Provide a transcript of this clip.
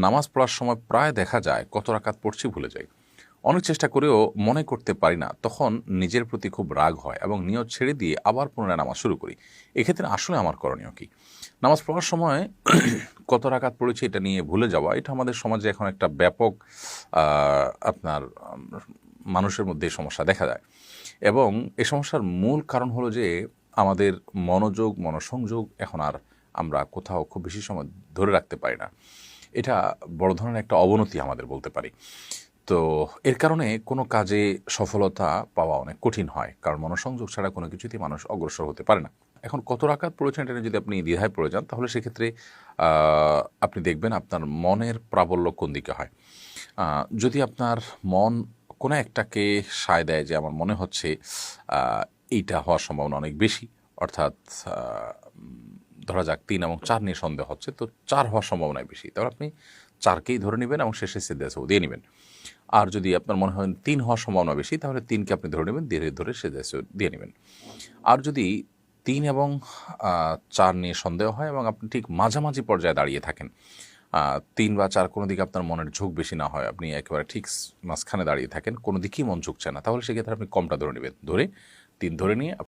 নামাজ পড়ার সময় প্রায় দেখা যায় কত রাকাত পড়ছি ভুলে যাই। অনেক চেষ্টা করেও মনে করতে পারি না। তখন নিজের প্রতি খুব রাগ হয় এবং নিয়ত ছেড়ে দিয়ে আবার পুনরায় নামাজ শুরু করি। এক্ষেত্রে আসলে আমার করণীয় কী? নামাজ পড়ার সময় কত রাকাত পড়েছি এটা নিয়ে ভুলে যাওয়া, এটা আমাদের সমাজে এখন একটা ব্যাপক আ আপনার মানুষের মধ্যে এই সমস্যা দেখা যায়। এবং এই সমস্যার মূল কারণ হলো যে আমাদের মনোযোগ, মনোসংযোগ এখন আর আমরা কোথাও খুব বেশি সময় ধরে রাখতে পারি না। এটা বড় ধরনের একটা অবনতি আমাদের বলতে পারি। তো এর কারণে কোনো কাজে সফলতা পাওয়া অনেক কঠিন হয়। কারণ মনোসংযোগ ছাড়া কোনো কিছুতেই মানুষ অগ্রসর হতে পারে না। এখন কত রাকাত পড়েছেন এটা নিয়ে যদি আপনি দ্বিধায় পড়ে যান, তাহলে সেক্ষেত্রে আ আপনি দেখবেন আপনার মনের প্রাবল্য কোন দিকে হয়। যদি আপনার মন কোনো একটাকে সায় দেয় যে আমার মনে হচ্ছে আ এইটা হওয়ার সম্ভাবনা অনেক বেশি। অর্থাৎ আ ধরা যাক ৩ এবং ৪ নিয়ে সন্দেহ হচ্ছে, তো ৪ হওয়ার সম্ভাবনাই বেশি। তাহলে আপনি ৪ কেই ধরে নিবেন এবং শেষে সিজদা সাহু দিয়ে নিবেন। আর যদি আপনার মনে হয় ৩ হওয়ার সম্ভাবনা বেশি, তাহলে ৩ কে আপনি ধরে নেবেন, ধরে সিজদা সাহু দিয়ে নিবেন। আর যদি ৩ এবং ৪ নিয়ে সন্দেহ হয় এবং আপনি ঠিক মাঝামাঝি পর্যায়ে দাঁড়িয়ে থাকেন, ৩ বা ৪ কোনো দিকে আপনার মনের ঝোঁক বেশি না হয়, আপনি একেবারে ঠিক মাঝখানে দাঁড়িয়ে থাকেন, কোনো দিকেই মন ঝুঁকছে না, তাহলে সেক্ষেত্রে আপনি কমটা ধরে নিবেন। ধরে ৩ ধরে নিয়ে